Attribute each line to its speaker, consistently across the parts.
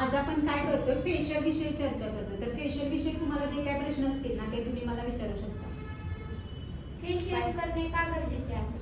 Speaker 1: आज आपण काय करतोय, फेशियल विषयी चर्चा करतोय. तर फेशियल विषयी तुम्हाला जे काय प्रश्न असतील ना ते तुम्ही मला विचारू शकता.
Speaker 2: फेशियल करणे का गरजेचे आहे?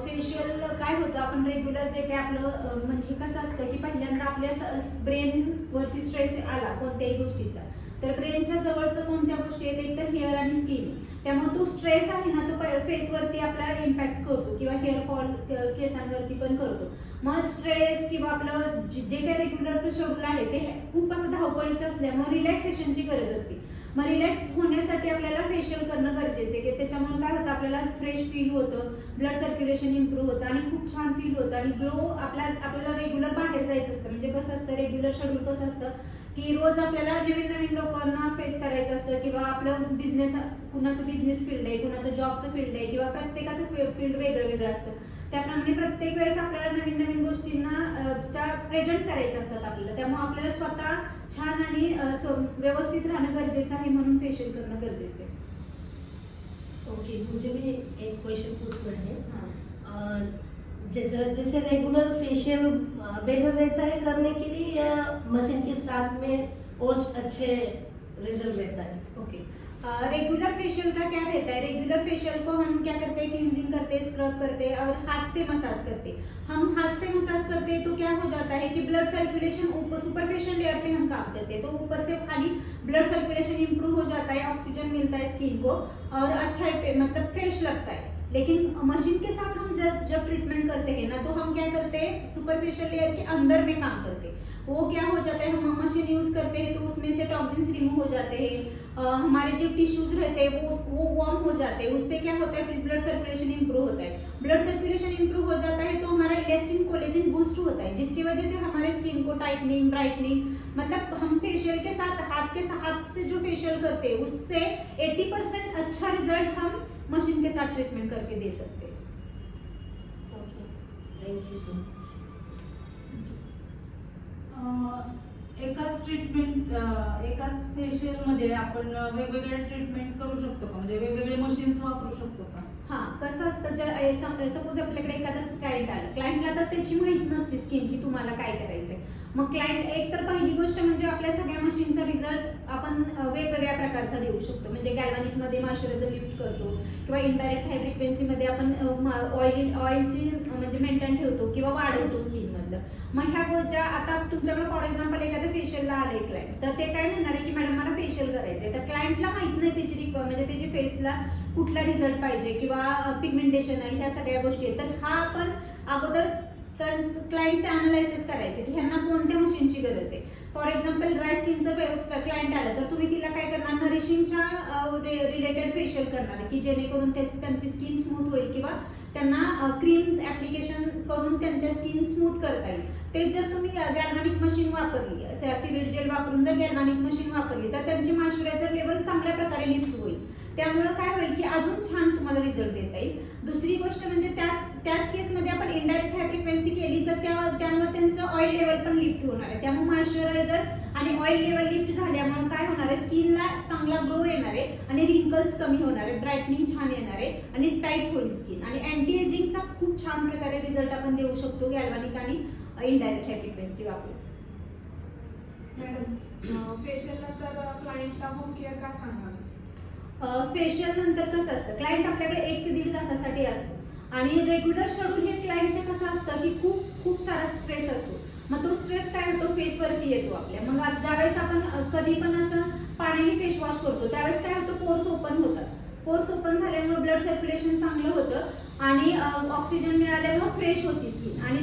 Speaker 1: फेशियल काय होतं, आपण रेग्युलर जे काय आपलं म्हणजे कसं असतं की पहिल्यांदा आपल्या ब्रेन वरती स्ट्रेस आला कोणत्याही गोष्टीचा, तर ब्रेनच्या जवळचं कोणत्या गोष्टी आहेत, एक तर हेअर आणि स्किन. त्यामुळे तो स्ट्रेस आहे ना तो फेसवरती आपला इम्पॅक्ट करतो किंवा हेअर फॉल केसांवरती पण करतो. मग स्ट्रेस किंवा आपलं जे काही रेग्युलरचं शेड्यूल आहे ते खूप असं धावपळीचं असल्यामुळे रिलॅक्सेशनची गरज असते. मग रिलॅक्स होण्यासाठी आपल्याला फेशियल करणं गरजेचं आहे की त्याच्यामुळे काय होतं, आपल्याला फ्रेश फील होतं, ब्लड सर्क्युलेशन इम्प्रूव्ह होतं आणि खूप छान फील होतं आणि ग्लो आपल्याला रेग्युलर बाहेर जायचं असतं. म्हणजे कसं असतं, रेग्युलर शेड्यूल कसं असतं की रोज आपल्याला नवीन नवीन लोकांना फेस करायचं असतं किंवा आपलं बिझनेस, कुणाचं बिझनेस फील्ड आहे, कुणाचं जॉबचं फील्ड आहे किंवा प्रत्येकाचं फील्ड वेगळं वेगळं असतं. त्याप्रमाणे प्रत्येक वेळेस आपल्याला नवीन नवीन गोष्टींना प्रेझेंट करायचं असतात आपल्याला. त्यामुळे आपल्याला स्वतः छान आणि व्यवस्थित राहणं गरजेचं आहे, म्हणून फेशियल करणं गरजेचं आहे.
Speaker 3: ओके, मुझे भी एक क्वेश्चन पूछना है। जैसे रेगुलर फेशियल बेटर रहता है करने के लिए या मशीन के साथ में और अच्छे रिजल्ट रहता है?
Speaker 1: ओके, रेगुलर फेशियल का क्या रहता है, रेगुलर फेशियल को हम क्या करते हैं, क्लींजिंग करते हैं, स्क्रब करते हैं और हाथ से मसाज करते हैं. हम हाथ से मसाज करते हैं तो क्या हो जाता है कि ब्लड सर्कुलेशन ऊपर सुपरफिशियल लेयर पे हम काम करते हैं तो ऊपर से खाली ब्लड सर्कुलेशन इंप्रूव हो जाता है, ऑक्सीजन मिलता है स्किन को और अच्छा मतलब फ्रेश लगता है. लेकिन मशीन के साथ हम जब ट्रीटमेंट करते हैं ना तो हम क्या करते हैं, सुपरफिशियल लेयर के अंदर में काम करते हैं. वो क्या हो जाता है, हम मशीन यूज करते हैं तो उसमें से टॉक्सिन्स रिमूव हो जाते हैं, हमारे जो टिश्यूज रहते हैं वो वार्म हो जाते हैं. उससे क्या होता है, फिर ब्लड सर्कुलेशन इंप्रूव होता है. ब्लड सर्कुलेशन इंप्रूव हो जाता है तो हमारा इलास्टिन कोलेजन बूस्ट होता है, जिसकी वजह से हमारे स्किन को टाइटनिंग, ब्राइटनिंग, मतलब हम फेशियल के साथ हाथ से जो फेशियल करते हैं उससे 80% अच्छा रिजल्ट हम मशीन के साथ ट्रीटमेंट करके दे सकते हैं.
Speaker 3: Thank you so much.
Speaker 4: एकाच एकाच फेशियलमध्ये आपण वेगवेगळे ट्रीटमेंट करू शकतो का, म्हणजे वेगवेगळे मशीन्स वापरू शकतो का?
Speaker 1: हां, कसं असतं, सपोज आपल्याकडे एखादा क्लायंट आला, क्लायंटला तर त्याची माहिती नसते स्किन की तुम्हाला काय करायचंय. मग क्लायंट एक तर पहिली गोष्ट म्हणजे आपल्या सगळ्या मशीनचा रिझल्ट आपण वेगवेगळ्या प्रकारचा देऊ शकतो. म्हणजे गॅल्व्हॅनिकमध्ये मॉइश्चरायझर लिफ्ट करतो किंवा इनडायरेक्ट हाय फ्रिक्वेन्सीमध्ये आपण ऑइलची म्हणजे मेंटेन ठेवतो किंवा वाढवतो स्किनमधलं. मग ह्या गोष्टी आता तुमच्याकडे फॉर एक्झाम्पल एखाद्या फेशियलला आले क्लायंट, तर ते काय म्हणणार आहे की मॅडम मला फेशियल करायचंय, तर क्लायंटला माहित नाही त्याची म्हणजे त्याची फेसला कुठला रिझल्ट पाहिजे किंवा पिगमेंटेशन आहे, ह्या सगळ्या गोष्टी आहेत. तर हा आपण अगोदर क्लायंटचे अनालायसिस करायचे की ह्यांना कोणत्या मशीनची गरज आहे. फॉर एक्झाम्पल ड्राय स्किनचं क्लायंट आलं तर तुम्ही तिला काय करणार, नरिशिंगच्या रिलेटेड फेशियल करणार की जेणेकरून त्यांची स्किन स्मूथ होईल किंवा त्यांना क्रीम ऍप्लिकेशन करून त्यांच्या स्किन स्मूथ करता येईल. तेच जर तुम्ही गॅल्व्हॅनिक मशीन वापरली, सिलिड जेल वापरून जर गॅल्व्हॅनिक मशीन वापरली तर त्यांची मॉइश्चरायझर लेवल चांगल्या प्रकारे लिफ्ट होईल. त्यामुळे काय होईल की अजून छान तुम्हाला रिझल्ट देता येईल. दुसरी गोष्ट म्हणजे त्याच केसमध्ये आपण इनडायरेक्ट हाय फ्रिक्वेन्सी केली तर त्यामुळे त्यांचं ऑइल लेवल पण लिफ्ट होणार आहे. त्यामुळे मॉइश्चरायझर आणि ऑइल लेवल लिफ्ट झाल्यामुळे काय होणार आहे, स्किनला चांगला ग्लो येणार आहे आणि रिंकल्स कमी होणार आहे, ब्राईटनिंग छान येणार आहे आणि टाईट होईल स्किन. आणि अँटी एजिंगचा खूप छान प्रकारे रिझल्ट आपण देऊ शकतो गॅल्व्हॅनिक आणि इनडायरेक्ट हाय फ्रिक्वेन्सी वापरून.
Speaker 5: मॅडम, फेशियल नंतर क्लायंटला होम केअर का सांगावी?
Speaker 1: फेशियल नंतर कसं असतं, क्लायंट आपल्याकडे 1 ते 1.5 तासासाठी असतो आणि रेग्युलर शेड्यूल हे क्लायंटचं कसं असतं की खूप सारा स्ट्रेस असतो. मग तो स्ट्रेस काय होतो, फेसवरती येतो आपल्या. मग ज्यावेळेस आपण कधी पण असं पाण्याने फेस वॉश करतो त्यावेळेस काय होतं, पोर्स ओपन होतात. पोर्स ओपन झाल्यामुळे ब्लड सर्क्युलेशन चांगलं होतं आणि ऑक्सिजन मिळाल्यामुळे फ्रेश होती स्किन. आणि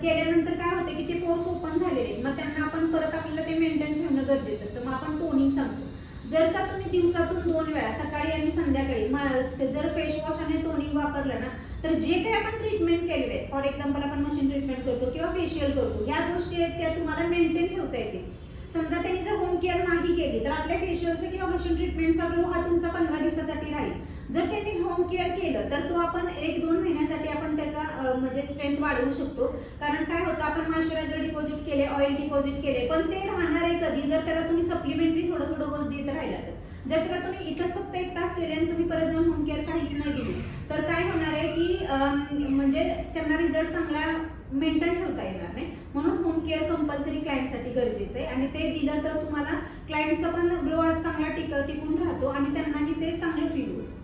Speaker 1: केल्यानंतर काय होतं की ते पोर्स ओपन झालेले, मग त्यांना आपण परत आपल्याला ते मेंटेन ठेवणं गरजेचं असतं. मग आपण टोनिंग सांगतो. जर का तुम्ही दिवसातून 2 वेळा सकाळी आणि संध्याकाळी जर फेस वॉश आणि टोनिंग वापरलं ना, तर जे काही आपण ट्रीटमेंट केलेले आहे, फॉर एक्झाम्पल आपण मशीन ट्रीटमेंट करतो किंवा फेशियल करतो, ह्या गोष्टी आहेत त्या तुम्हाला मेंटेन ठेवता येते. समजा त्यांनी जर होम केअर नाही केली तर आपल्या फेशियलचं किंवा मशीन ट्रीटमेंटचा ग्लो हा तुमचा 15 दिवसासाठी राहील. जर त्यांनी होम केअर केलं तर तो आपण 1-2 महिन्यासाठी आपण त्याचा म्हणजे स्ट्रेंथ वाढवू शकतो. कारण काय होतं, आपण मॉइश्चरायझर डिपॉझिट केले, ऑइल डिपॉझिट केले, पण ते राहणार आहे कधी, जर त्याला तुम्ही सप्लिमेंटरी थोडं रोज देत राहिला तर. जर त्याला तुम्ही इथंच फक्त 1 तास केले आणि तुम्ही परत जाऊन होम केअर काहीच नाही दिली तर काय होणार आहे की म्हणजे त्यांना रिझल्ट चांगला मेंटेन ठेवता येणार नाही. म्हणून होम केअर कंपल्सरी क्लायंटसाठी गरजेचं आहे आणि ते दिलं तर तुम्हाला क्लायंटचा पण ग्लो चांगला टिकून राहतो आणि त्यांनाही ते चांगलं फील होतं.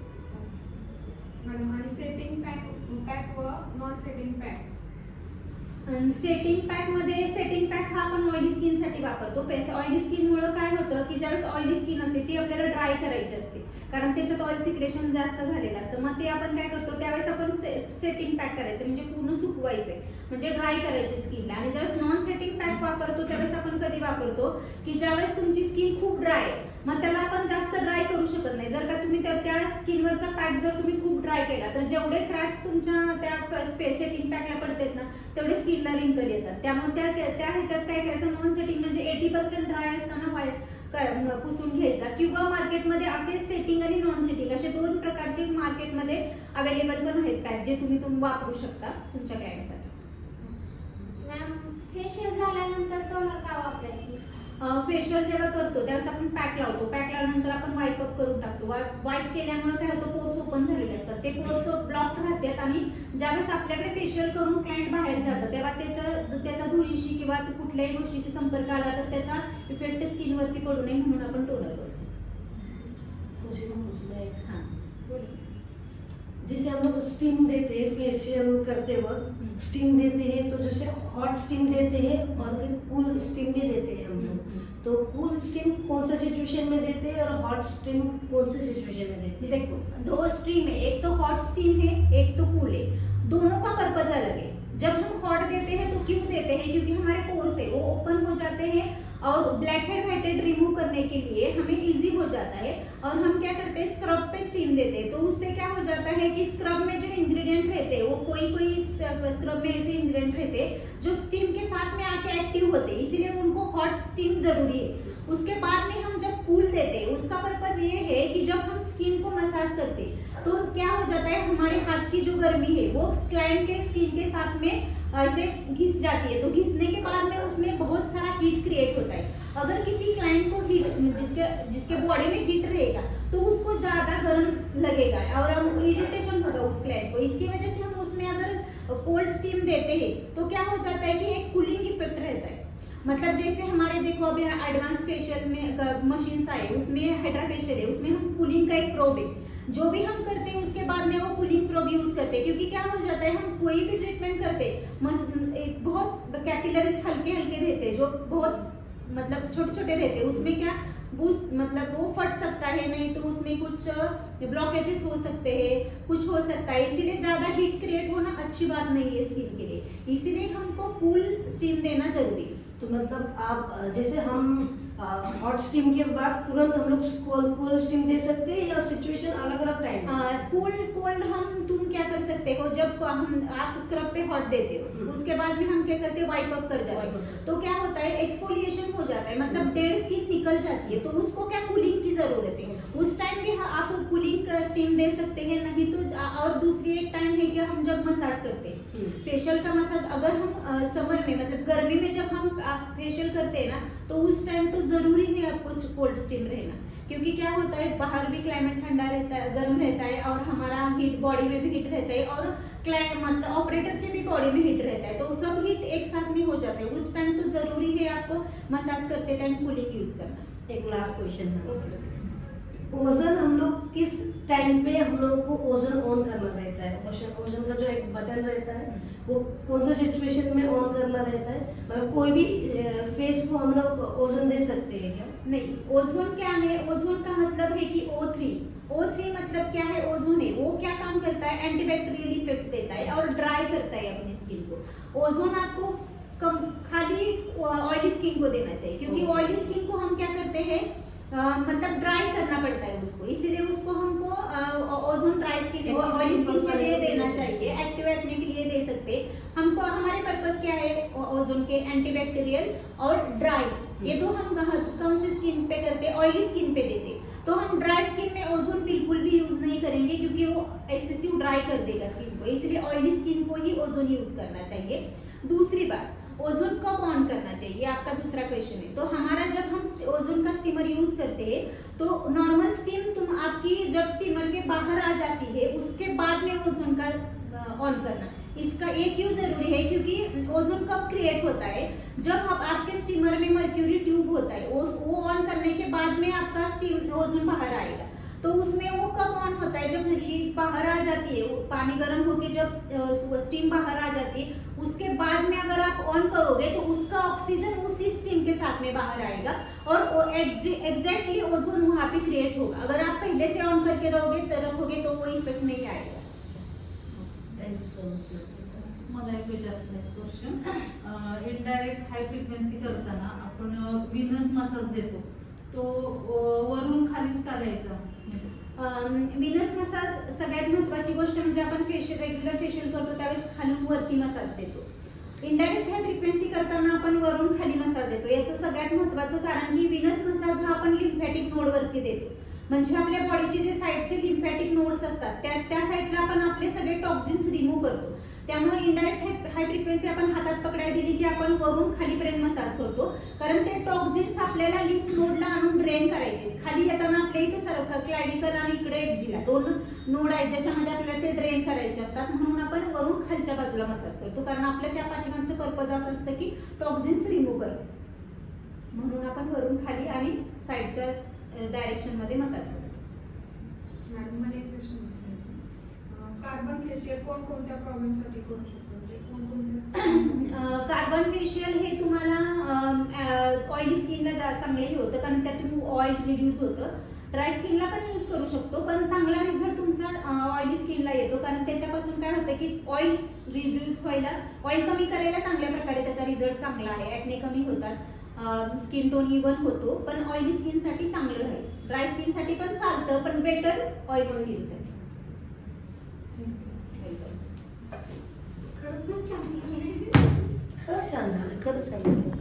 Speaker 5: मॅडम आणि सेटिंग पॅक व non setting pack.
Speaker 1: Setting pack हा आपण ऑइली स्किनसाठी वापरतो. ऑइली स्किनमुळे काय होतं की ज्यावेळेस ऑइली स्किन असते ती आपल्याला ड्राय करायची असते कारण त्याच्यात ऑइल सिक्रेशन जास्त झालेलं असतं. मग ते आपण काय करतो त्यावेळेस आपण सेटिंग पॅक करायचं म्हणजे पूर्ण सुकवायचे म्हणजे ड्राय करायची स्किनला. आणि ज्यावेळेस नॉन सेटिंग पॅक वापरतो त्यावेळेस आपण कधी वापरतो की ज्यावेळेस तुमची स्किन खूप ड्राय आहे मग त्याला आपण जास्त ड्राय करू शकत नाही. जर का तुम्ही त्या स्किनवरचा पॅक जर तुम्ही खूप ड्राय केला तर जेवढे क्रॅक्स तुमच्या त्या सेटिंग पॅकला पडतात ना तेवढे स्किनला रिंकल येतात. त्यामुळे त्या ह्याच्यात काय करायचं नॉन सेटिंग म्हणजे 80% ड्राय असताना पुसून घ्यायचा. किंवा मार्केटमध्ये असे सेटिंग आणि नॉन सेटिंग असे 2 प्रकारचे मार्केटमध्ये अवेलेबल पण आहेत पॅक जे तुम्ही वापरू शकता तुमच्या क्लायंटसाठी.
Speaker 2: मॅम फेशियल झाल्यानंतर टोनर का वापरायची?
Speaker 1: फेशियल जेव्हा करतो त्यावेळेस आपण पॅक लावतो. पॅक लावल्यानंतर आपण वाईप अप करून टाकतो. वाईप केल्यामुळे काय होतं पोर्स ओपन झालेले असतात ते पोर्स ब्लॉक राहतात आणि ज्यावेळेस आपल्याकडे फेशियल करून क्लायंट बाहेर जातं तेव्हा त्याचा धुळीशी किंवा कुठल्याही गोष्टीशी संपर्क आला तर त्याचा इफेक्ट स्किनवरती पडू नये म्हणून आपण टोनर करतो.
Speaker 3: मुझे पूछना है,
Speaker 1: हां बोलिए.
Speaker 3: जैसे हम लोग स्टीम देते हैं फेशियल करते वक्त स्टीम देते हैं तो जैसे हॉट स्टीम देते हैं और फिर कूल स्टीम भी देते हैं हम लोग. तो कूल स्टीम कौन सा सिचुएशन में देते हैं और हॉट स्टीम कौन से सिचुएशन में देते हैं?
Speaker 1: देखो 2 स्ट्रीम है, एक तो हॉट स्टीम है एक तो कूल है. दोनों का पर्पज अलग है. जब हम हॉट देते हैं तो क्यों देते हैं क्योंकि हमारे पोर्स है वो ओपन हो जाते हैं और black head white head remove करने के लिए हमें इजी हो जाता है. और हम क्या करते हैं स्क्रब पे स्टीम देते हैं तो उससे क्या हो जाता है कि स्क्रब में जो इंग्रेडिएंट रहते हैं वो कोई स्क्रब में ऐसे इंग्रेडिएंट रहते हैं जो स्टीम के साथ में आके एक्टिव होते हैं इसलिए उनको हॉट स्टीम जरूरी है. उसके बाद में हम जब कूल देते हैं उसका पर्पज ये है कि जब हम स्किन को मसाज करते हैं तो क्या हो जाता है हमारे हाथ की जो गर्मी है वो क्लाइंट के स्किन के साथ में ऐसे घिस जाती है. तो घिसने के बाद में उसमें बहुत सारा हीट क्रिएट होता है. अगर किसी क्लाइंट को हीट जिसके बॉडी में हीट रहेगा तो उसको ज्यादा गर्म लगेगा और इरिटेशन होगा उस क्लाइंट को. इसकी वजह से हम उसमें अगर कोल्ड स्टीम देते हैं तो क्या हो जाता है कि एक कूलिंग इफेक्ट रहता है. मतलब जैसे हमारे देखो अभी एडवांस फेशियल में मशीन्स आए उसमें हाइड्रा फेशियल है उसमें हम कूलिंग का एक प्रोब है जो भी हम करते हैं उसके बाद में वो कूलिंग प्रोब यूज करते हैं. क्योंकि क्या हो जाता है हम कोई भी ट्रीटमेंट करते बहुत कैपिलरीज हल्के हल्के रहते हैं जो बहुत मतलब छोटे छोटे रहते हैं उसमें क्या बूस्ट मतलब वो फट सकता है नहीं तो उसमें कुछ ब्लॉकेजेस हो सकते हैं कुछ हो सकता है. इसीलिए ज्यादा हीट क्रिएट होना अच्छी बात नहीं है स्किन के लिए. इसीलिए हमको कूल स्टीम देना जरूरी है.
Speaker 3: तो मतलब आप जैसे हम हॉट स्टीम के बाद तुरंत हम लोग कूल स्टीम दे सकते हैं या सिचुएशन अलग अलग टाइम?
Speaker 1: कोल्ड हम तुम क्या कर सकते हो जब आप स्क्रब पे हॉट देते हो उसके बाद में हम क्या करते हैं वाइप अप कर जाते हैं तो क्या होता है एक्सफोलिएशन हो जाता है मतलब डेड स्किन निकल जाती है तो उसको क्या कूलिंग की जरूरत है. उस टाइम भी आप कूलिंग स्टीम दे सकते हैं नहीं तो और दूसरी एक टाइम है कि हम जब मसाज करते हैं फेशियल का मसाज अगर हम समर में मतलब गर्मी में जब हम फेशियल करते हैं ना तो उस टाइम तो जरूरी है आपको कोल्ड स्टीम रहना. क्योंकि क्या होता है बाहर भी क्लाइमेट ठंडा रहता है गर्म रहता है और हमारा हीट बॉडी में भी हीट रहता है और मतलब ऑपरेटर के भी बॉडी में हीट रहता है तो सब हीट एक साथ में हो जाता है. उस टाइम तो जरूरी है आपको मसाज करते टाइम कूलिंग यूज करना.
Speaker 3: एक लास्ट क्वेश्चन है, ओजन हम लोग किस टाइम पे हम लोग को ओजन ऑन करना रहता है? ओजन का जो एक बटन रहता है वो कौन सा सिचुएशन में ऑन करना रहता है? मतलब कोई भी फेस को हम लोग ओजन दे सकते हैं क्या?
Speaker 1: नहीं. ओजोन क्या है ओजोन का मतलब है कि O3 मतलब क्या है ओजोन है वो क्या काम करता है एंटीबैक्टीरियल इफेक्ट देता है और ड्राई करता है अपनी स्किन को. ओजोन आपको खाली ऑयली स्किन को देना चाहिए क्योंकि ऑयली स्किन को हम क्या करते हैं मतलब ड्राई करना पड़ता है उसको. इसीलिए उसको हमको ozone dry skin oily skin के लिए देना चाहिए. एक्टिव एक्ने के लिए दे सकते हैं. हमको हमारे पर्पस क्या है ओजोन के एंटीबैक्टीरियल और ड्राई ये दो हम कौन से स्किन पे करते हैं ऑयली स्किन पे देते. तो हम ड्राई स्किन में ओजोन बिल्कुल भी यूज नहीं करेंगे क्योंकि वो एक्सेसिव ड्राई कर देगा स्किन को. इसलिए ऑयली स्किन को ही ओजोन यूज करना चाहिए. दूसरी बात ओजोन कब ऑन करना चाहिए आपका दूसरा क्वेश्चन है. तो हमारा जब हम ओजोन का स्टीमर यूज करते हैं तो नॉर्मल स्टीम तुम आपकी जब स्टीमर के बाहर आ जाती है उसके बाद में ओजोन का ऑन करना इसका एक क्यों जरूरी है, क्योंकि ओजोन कब क्रिएट होता है, जब आपके स्टीमर में मर्क्यूरी ट्यूब होता है, वो ऑन करने के बाद में आपका स्टीम ओजोन बाहर आएगा। तो उसमें वो कब ऑन होता है, जब हीट बाहर आ जाती है, पानी गर्म होके जब स्टीम बाहर आ जाती है, उसके बाद में अगर आप ऑन करोगे तो उसका ऑक्सीजन उसी स्टीम के साथ में बाहर आएगा और एग्जैक्टली ओजोन वहाँ पे क्रिएट होगा। अगर आप पहले से ऑन करके रखोगे तो वो इफेक्ट नहीं आएगा।
Speaker 3: Thank you so much.
Speaker 4: मला एक विचारायचं आहे क्वेश्चन. इनडायरेक्ट हाय फ्रिक्वेन्सी करताना आपण विनस मसाज देतो, तो वरून खालीच का द्यायचा?
Speaker 1: विनस मसाज सगळ्यात महत्त्वाची गोष्ट म्हणजे आपण रेग्युलर फेशियल करतो त्यावेळेस खालून वरती मसाज देतो. इनडायरेक्ट हाय फ्रिक्वेन्सी करताना आपण वरून खाली मसाज देतो. याचं सगळ्यात महत्त्वाचं कारण की विनस मसाज हा आपण लिम्फॅटिक नोड वरती देतो, म्हणजे आपल्या बॉडीचे जे साईडचे लिम्फॅटिक नोड्स असतात त्या साईडला आपण आपले सगळे टॉक्झिन्स रिमूव्ह करतो. त्यामुळे इनडायरेक्ट हाय फ्रिक्वेन्सी आपण हातात पकडायला दिली की आपण वरून खालीपर्यंत मसाज करतो, कारण ते टॉक्झिन्स आपल्याला लिम्फ नोडला आणून ड्रेन करायचे. खाली येताना आपल्या इथे क्लॅव्हिकल आणि इकडे एक्झिला 2 नोड आहेत ज्याच्यामध्ये आपल्याला ते ड्रेन करायचे असतात, म्हणून आपण वरून खालच्या बाजूला मसाज करतो, कारण आपल्या त्या पाठीमागचं पर्पज असं असतं की टॉक्झिन्स रिमूव्ह करतो, म्हणून आपण वरून खाली आणि साईडच्या डायरेक्शन मध्ये मसाज करतो.
Speaker 5: मॅडम मला एक प्रश्न विचारायचा आहे. कार्बन फेशियल कोणकोणत्या प्रॉब्लेमसाठी करू शकतो, म्हणजे कोणकोणत्या
Speaker 1: कार्बन फेशियल हे तुम्हाला ऑइली स्किनला चांगले होतं, कारण त्यातून ऑइल रिड्यूस होतं. ड्राय स्किनला पण यूज करू शकतो, पण चांगला रिझल्ट तुमचा ऑइली स्किनला येतो, कारण त्याच्यापासून काय होतं की ऑइल रिड्यूस व्हायला, ऑइल कमी करायला चांगल्या प्रकारे त्याचा रिझल्ट चांगला आहे. ॲक्ने कमी होतात, स्किन टोन इव्हन होतो, पण ऑइली स्किनसाठी चांगलं आहे. ड्राय स्किनसाठी पण चालतं, पण बेटर ऑइली स्किन.
Speaker 3: खरंच छान झालं, खरंच छान झालं.